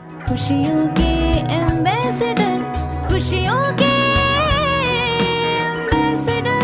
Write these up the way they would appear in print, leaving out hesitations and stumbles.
खुशियों के एम्बेसडर, खुशियों के एम्बेसडर।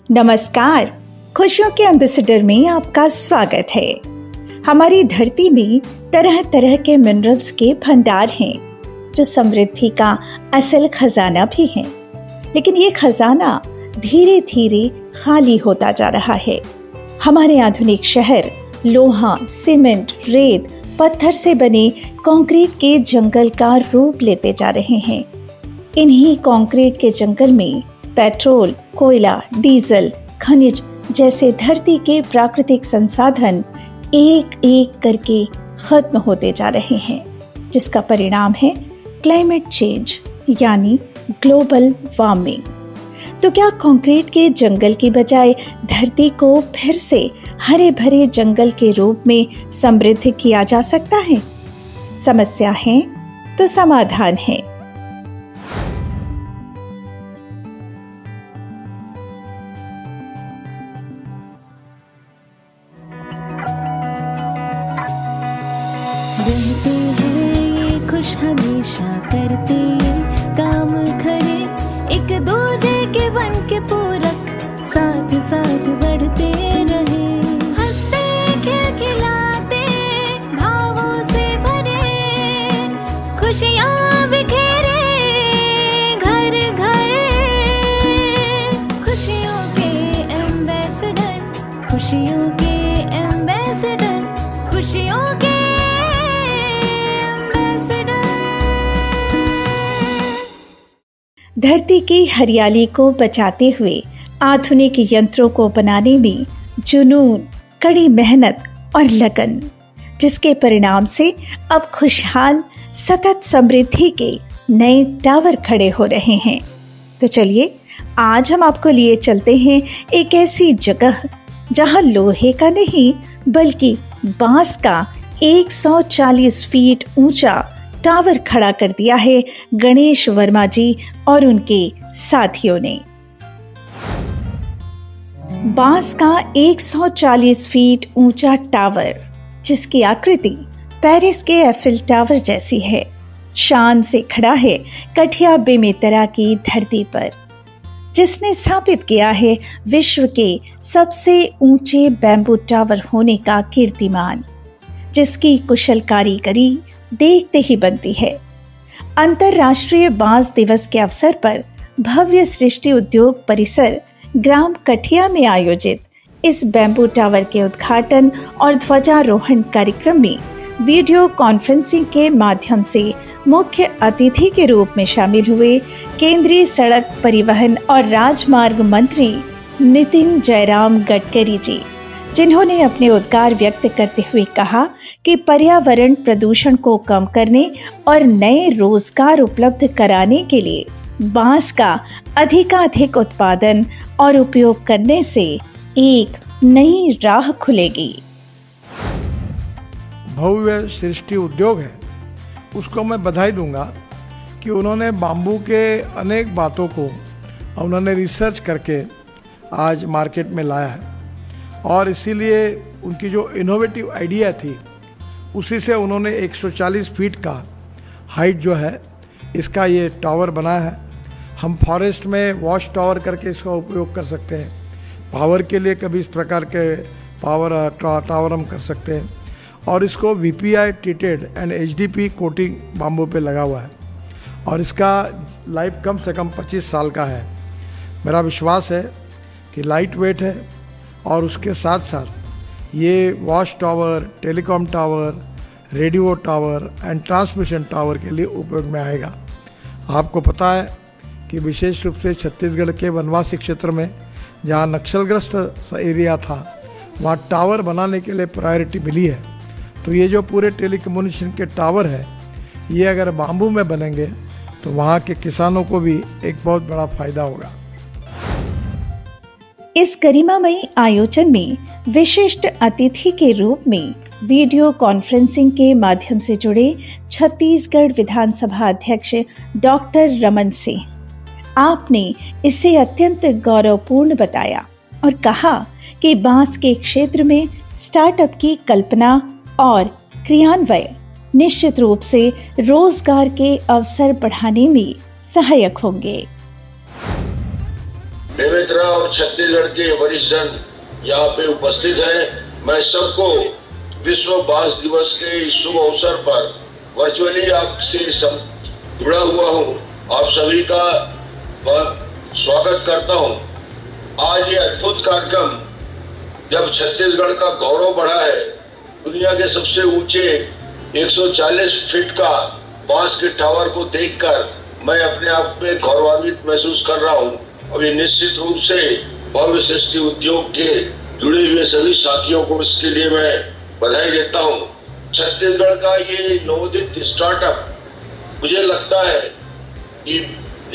नमस्कार, खुशियों के एम्बेसडर में आपका स्वागत है। हमारी धरती में तरह तरह के मिनरल्स के भंडार हैं जो समृद्धि का असल खजाना भी हैं। लेकिन ये खजाना धीरे धीरे खाली होता जा रहा है। हमारे आधुनिक शहर लोहा, सीमेंट, रेत, पत्थर से बने कंक्रीट के जंगल का रूप लेते जा रहे हैं। इन्हीं कंक्रीट के जंगल में पेट्रोल, कोयला, डीजल, खनिज जैसे धरती के प्राकृतिक संसाधन एक एक करके खत्म होते जा रहे हैं, जिसका परिणाम है क्लाइमेट चेंज यानी ग्लोबल वार्मिंग। तो क्या कंक्रीट के जंगल की बजाय धरती को फिर से हरे भरे जंगल के रूप में समृद्ध किया जा सकता है? समस्या है तो समाधान है। रहते हैं ये खुश हमेशा, करते ये काम खरे, एक दूजे के बन के पूरक, साथ साथ बढ़ते रहे, हंसते खिलखिलाते भावों से भरे, खुशियाँ बिखेरे घर घर, खुशियों के एम्बेसडर, खुशियों के एम्बेसडर, खुशियों के धरती की हरियाली को बचाते हुए आधुनिक यंत्रों को बनाने में जुनून, कड़ी मेहनत और लगन, जिसके परिणाम से अब खुशहाल सतत समृद्धि के नए टावर खड़े हो रहे हैं। तो चलिए आज हम आपको लिए चलते हैं एक ऐसी जगह जहां लोहे का नहीं बल्कि बांस का 140 फीट ऊंचा टावर खड़ा कर दिया है गणेश वर्मा जी और उनके साथियों ने। बांस का 140 फीट ऊंचा टावर, जिसकी आकृति पेरिस के एफिल टावर जैसी है, शान से खड़ा है कठिया बेमेतरा की धरती पर, जिसने स्थापित किया है विश्व के सबसे ऊंचे बैम्बू टावर होने का कीर्तिमान, जिसकी कुशल कारीगरी देखते ही बनती है। अंतर्राष्ट्रीय बांस दिवस के अवसर पर भव्य सृष्टि उद्योग परिसर ग्राम कठिया में आयोजित इस बैम्बू टावर के उद्घाटन और ध्वजारोहण कार्यक्रम में वीडियो कॉन्फ्रेंसिंग के माध्यम से मुख्य अतिथि के रूप में शामिल हुए केंद्रीय सड़क परिवहन और राजमार्ग मंत्री नितिन जयराम गडकरी जी, जिन्होंने अपने उद्गार व्यक्त करते हुए कहा कि पर्यावरण प्रदूषण को कम करने और नए रोजगार उपलब्ध कराने के लिए बांस का अधिकाधिक उत्पादन और उपयोग करने से एक नई राह खुलेगी। भव्य सृष्टि उद्योग है, उसको मैं बधाई दूंगा कि उन्होंने बाम्बू के अनेक बातों को उन्होंने रिसर्च करके आज मार्केट में लाया है, और इसीलिए उनकी जो इनोवेटिव आइडिया थी उसी से उन्होंने 140 फीट का हाइट जो है इसका ये टावर बनाया है। हम फॉरेस्ट में वॉच टावर करके इसका उपयोग कर सकते हैं, पावर के लिए कभी इस प्रकार के टावर हम कर सकते हैं, और इसको VPI treated and HDP coating bamboo पे लगा हुआ है, और इसका लाइफ कम से कम 25 साल का है। मेरा विश्वास है कि लाइट वेट है, और उसके साथ साथ ये watch tower, telecom tower, radio tower and transmission tower के लिए उपयोग में आएगा। आपको पता है कि विशेष रूप से छत्तीसगढ़ के वनवासी क्षेत्र में जहाँ नक्सलग्रस्त एरिया था, वहाँ टावर बनाने के लिए प्रायोरिटी मिली है। तो ये जो पूरे टेलीकम्युनिकेशन के टावर है, ये अगर बाम्बू में बनेंगे तो वहाँ के किसानों को भी एक बहुत बड़ा फायदा होगा। इस गरिमामयी आयोजन में विशिष्ट अतिथि के रूप में वीडियो कॉन्फ्रेंसिंग के माध्यम से जुड़े छत्तीसगढ़ विधानसभा अध्यक्ष डॉक्टर रमन सिंह, आपने इसे अत्यंत गौरवपूर्ण बताया और कहा कि बांस के क्षेत्र में स्टार्टअप की कल्पना और क्रियान्वयन निश्चित रूप से रोजगार के अवसर बढ़ाने में सहायक होंगे। बेमेतरा और छत्तीसगढ़ के वरिष्ठजन यहाँ पे उपस्थित हैं। मैं सबको विश्व बांस दिवस के इस शुभ अवसर पर वर्चुअली आपसे जुड़ा हुआ हूँ। आप सभी का स्वागत करता हूँ। आज ये अद्भुत कार्यक्रम जब छत्तीसगढ़ का गौरव बढ़ा है, दुनिया के सबसे ऊंचे 140 फीट का बांस के टावर को देखकर मैं अपने आप में गौरवान्वित महसूस कर रहा हूँ। और ये निश्चित रूप से भव्य सृष्टि उद्योग के जुड़े हुए सभी साथियों को इसके लिए मैं बधाई देता हूँ। छत्तीसगढ़ का ये नवोदित स्टार्टअप, मुझे लगता है कि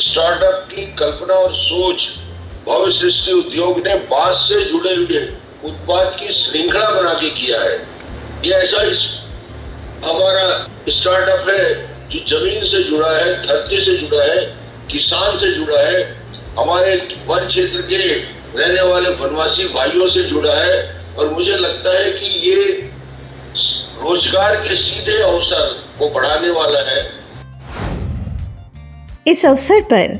स्टार्टअप की कल्पना और सोच भव्य सृष्टि उद्योग ने बांस से जुड़े हुए उत्पाद की श्रृंखला बना के किया है। ये ऐसा हमारा स्टार्टअप है जो जमीन से जुड़ा है, धरती से जुड़ा है, किसान से जुड़ा है, हमारे वन क्षेत्र के रहने वाले वनवासी भाइयों से जुड़ा है। और मुझे लगता है कि ये रोजगार के सीधे अवसर को बढ़ाने वाला है। इस अवसर पर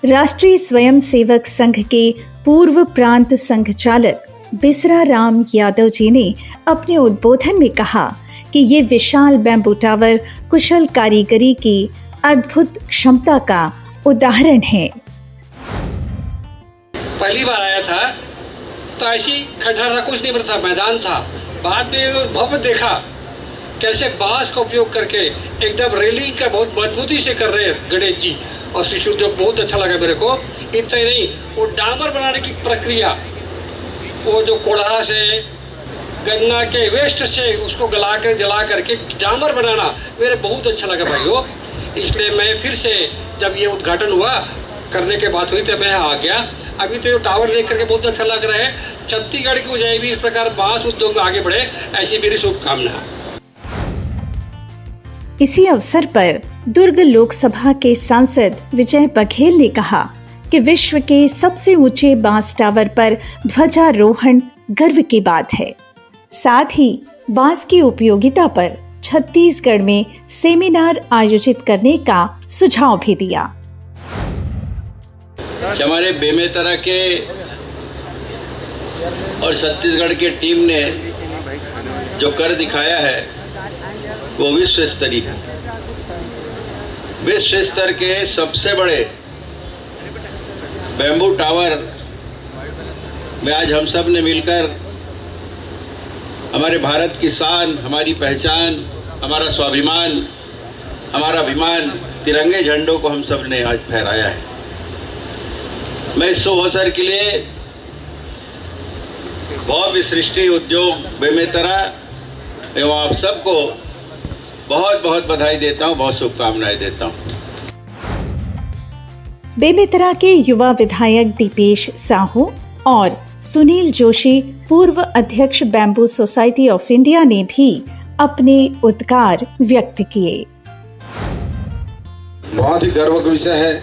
राष्ट्रीय स्वयंसेवक संघ के पूर्व प्रांत संघचालक बिसरा राम यादव जी ने अपने उद्बोधन में कहा कि ये विशाल बैम्बू टावर कुशल कारीगरी की अद्भुत क्षमता का उदाहरण है। पहली बार आया था तो ऐसी खड्डा था, कुछ नहीं बचा, मैदान था। बाद में भव्य देखा कैसे बांस का उपयोग करके एकदम रेलिंग का बहुत मजबूती से कर रहे हैं गणेश जी, और शिशु उद्योग बहुत अच्छा लगा मेरे को। इतना ही नहीं, वो डामर बनाने की प्रक्रिया, वो जो कोढ़ा से गन्ना के वेस्ट से उसको जला करके डामर बनाना मेरे बहुत अच्छा लगा भाइयों। इसलिए मैं फिर से जब ये उद्घाटन हुआ करने के बाद हुई तो मैं आ गया। अभी तो टावर देख करके बहुत अच्छा लग रहा है। छत्तीसगढ़ की ऊंचाई भी इस प्रकार बांस उद्योग में आगे बढ़े, ऐसी मेरी शुभकामना है। इसी अवसर पर दुर्ग लोकसभा के सांसद विजय बघेल ने कहा कि विश्व के सबसे ऊंचे बांस टावर पर ध्वजारोहण गर्व की बात है। साथ ही बांस की उपयोगिता पर छत्तीसगढ़ में सेमिनार आयोजित करने का सुझाव भी दिया। हमारे बेमेतरा के और छत्तीसगढ़ की टीम ने जो कर दिखाया है वो विश्व स्तरीय है। विश्व स्तर के सबसे बड़े बैम्बू टावर में आज हम सब ने मिलकर हमारे भारत की शान, हमारी पहचान, हमारा स्वाभिमान, हमारा अभिमान, तिरंगे झंडों को हम सब ने आज फहराया है। मैं इस शुभ अवसर के लिए भव्य सृष्टि उद्योग बेमेतरा एवं आप सबको बहुत बहुत बधाई देता हूँ, बहुत शुभकामनाएं देता हूँ। बेमेतरा के युवा विधायक दीपेश साहू और सुनील जोशी, पूर्व अध्यक्ष बैम्बू सोसाइटी ऑफ इंडिया, ने भी अपने उद्गार व्यक्त किए। बहुत ही गर्व का विषय है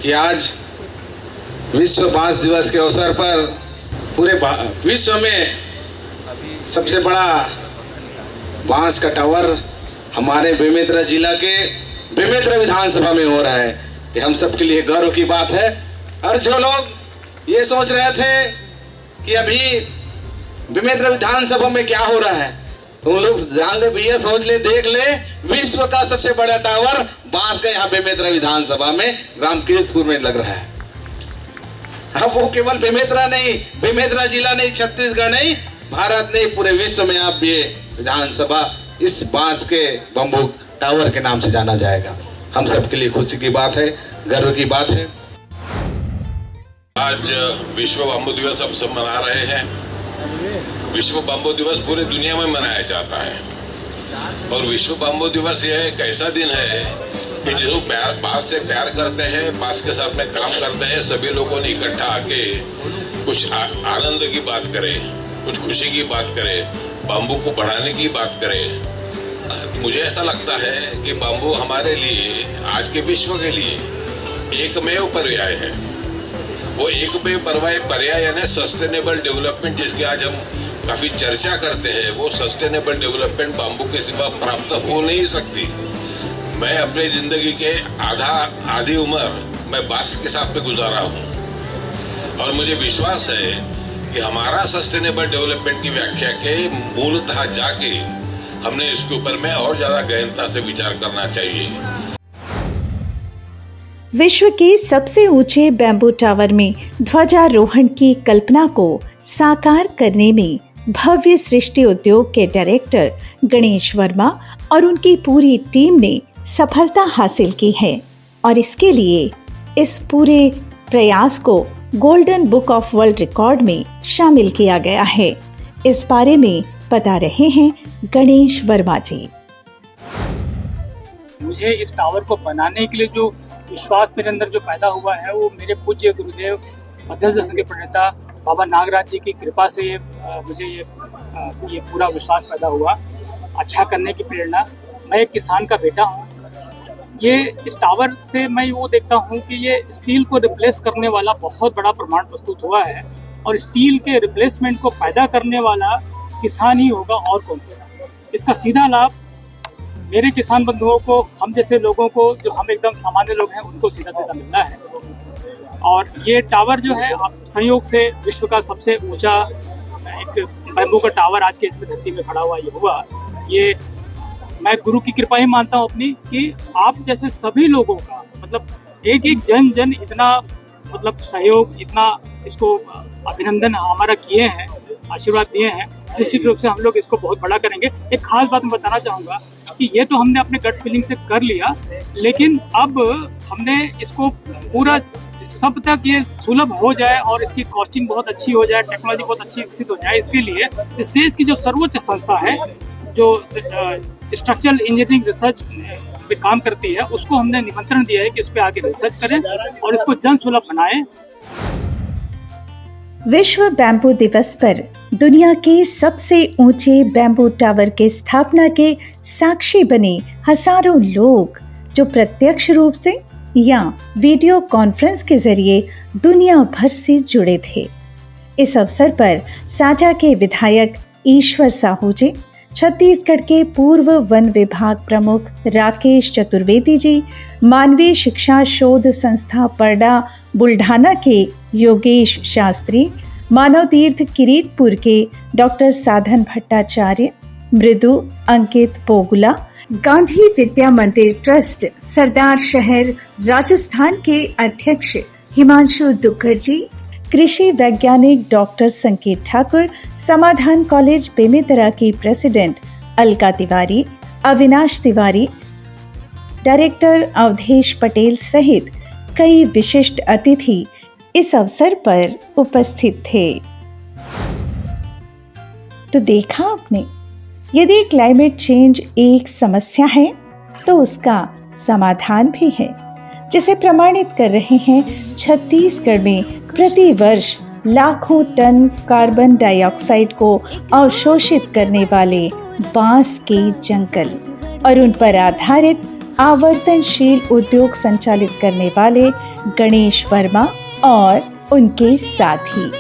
कि आज विश्व बांस दिवस के अवसर पर पूरे विश्व में सबसे बड़ा बांस का टावर हमारे बेमेतरा जिला के बेमेतरा विधानसभा में हो रहा है। ये हम सब के लिए गर्व की बात है। और जो लोग ये सोच रहे थे कि अभी बेमेतरा विधानसभा में क्या हो रहा है, उन लोग जान ले भैया, सोच ले, देख ले, विश्व का सबसे बड़ा टावर बांस का यहाँ बेमेतरा विधानसभा में रामकीर्तपुर में लग रहा है। अब वो केवल बेमेतरा नहीं, बेमेतरा जिला नहीं, छत्तीसगढ़ नहीं, भारत नहीं, पूरे विश्व में आप ये विधानसभा इस बांस के बम्बू टावर के नाम से जाना जाएगा। हम सब के लिए खुशी की बात है, गर्व की बात है। आज विश्व बाम्बू दिवस हम सब मना रहे हैं। विश्व बाम्बू दिवस पूरे दुनिया में मनाया जाता है और विश्व बाम्बू दिवस यह एक ऐसा दिन है कि जो बांस से प्यार करते हैं, बांस के साथ में काम करते हैं, सभी लोगों ने इकट्ठा आके कुछ आनंद की बात करें, कुछ खुशी की बात करें, बाम्बू को बढ़ाने की बात करें। मुझे ऐसा लगता है कि बाम्बू हमारे लिए, आज के विश्व के लिए एकमेव पर्याय है। वो एकमेव पर्याय यानी सस्टेनेबल डेवलपमेंट, जिसकी आज हम काफ़ी चर्चा करते हैं, वो सस्टेनेबल डेवलपमेंट बाम्बू के सिवा प्राप्त हो नहीं सकती। मैं अपनी ज़िंदगी के आधी उम्र मैं बांस के साथ में गुजारा हूँ और मुझे विश्वास है कि हमारा सस्टेनेबल डेवलपमेंट की व्याख्या के मूलतः जाके हमने इसके ऊपर में और ज़्यादा गहनता से विचार करना चाहिए। विश्व के सबसे ऊंचे बैम्बू टावर में ध्वजारोहण की कल्पना को साकार करने में भव्य सृष्टि उद्योग के डायरेक्टर गणेश वर्मा और उनकी पूरी टीम ने सफलता हासिल की है और इसके लिए इस पूरे प्रयास को golden book of world record में शामिल किया गया है। इस बारे में बता रहे हैं गणेश वर्मा जी। मुझे इस टावर को बनाने के लिए जो विश्वास मेरे अंदर जो पैदा हुआ है वो मेरे पूज्य गुरुदेव मध्यस्थ दर्शन के प्रणेता बाबा नागराज जी की कृपा से मुझे ये पूरा विश्वास पैदा हुआ। अच्छा करने की प्रेरणा। मैं एक किसान का बेटा हूँ। ये इस टावर से मैं वो देखता हूँ कि ये स्टील को रिप्लेस करने वाला बहुत बड़ा प्रमाण प्रस्तुत हुआ है और स्टील के रिप्लेसमेंट को पैदा करने वाला किसान ही होगा और कौन होगा। इसका सीधा लाभ मेरे किसान बंधुओं को, हम जैसे लोगों को, जो हम एकदम सामान्य लोग हैं, उनको सीधा सीधा मिलना है। और ये टावर जो है संयोग से विश्व का सबसे ऊंचा एक बैम्बू का टावर आज के धरती में खड़ा हुआ ये हुआ। ये मैं गुरु की कृपा ही मानता हूँ अपनी कि आप जैसे सभी लोगों का मतलब एक एक जन इतना मतलब सहयोग, इतना इसको अभिनंदन हमारा किए हैं, आशीर्वाद दिए हैं। निश्चित रूप से हम लोग इसको बहुत बड़ा करेंगे। एक खास बात मैं बताना चाहूँगा कि ये तो हमने अपने गट फीलिंग से कर लिया, लेकिन अब हमने इसको पूरा सब तक ये सुलभ हो जाए और इसकी कॉस्टिंग बहुत अच्छी हो जाए, टेक्नोलॉजी बहुत अच्छी विकसित हो जाए, इसके लिए इस देश की जो सर्वोच्च संस्था है जो स्ट्रक्चरल इंजीनियरिंग रिसर्च पे काम करती है, उसको हमने निमंत्रण दिया है कि इस पे आगे रिसर्च करें और इसको जन सुलभ बनाएं। विश्व बैम्बू दिवस पर दुनिया के सबसे ऊंचे बैम्बू टावर के स्थापना के साक्षी बने हजारों लोग जो प्रत्यक्ष रूप से या वीडियो कॉन्फ्रेंस के जरिए दुनिया भर से जुड़े थे। इस अवसर पर साजा के विधायक ईश्वर साहू जी, छत्तीसगढ़ के पूर्व वन विभाग प्रमुख राकेश चतुर्वेदी जी, मानवीय शिक्षा शोध संस्था परडा बुल्ढाना के योगेश शास्त्री, मानव तीर्थ किरीटपुर के डॉक्टर साधन भट्टाचार्य, मृदु अंकित पोगुला, गांधी विद्या मंदिर ट्रस्ट सरदार शहर राजस्थान के अध्यक्ष हिमांशु दुग्गड़ जी, कृषि वैज्ञानिक डॉक्टर संकेत ठाकुर, समाधान कॉलेज बेमेतरा की प्रेसिडेंट अलका तिवारी, अविनाश तिवारी, डायरेक्टर अवधेश पटेल सहित कई विशिष्ट अतिथि इस अवसर पर उपस्थित थे। तो देखा आपने, यदि क्लाइमेट चेंज एक समस्या है तो उसका समाधान भी है, जिसे प्रमाणित कर रहे हैं छत्तीसगढ़ में प्रति वर्ष लाखों टन कार्बन डाइऑक्साइड को अवशोषित करने वाले बांस के जंगल और उन पर आधारित आवर्तनशील उद्योग संचालित करने वाले गणेश वर्मा और उनके साथी।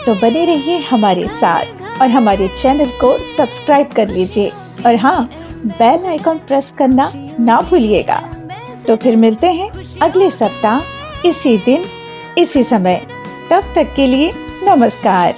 तो बने रहिए हमारे साथ और हमारे चैनल को सब्सक्राइब कर लीजिए और हाँ, बेल आइकॉन प्रेस करना ना भूलिएगा। तो फिर मिलते हैं अगले सप्ताह इसी दिन इसी समय। तब तक के लिए नमस्कार।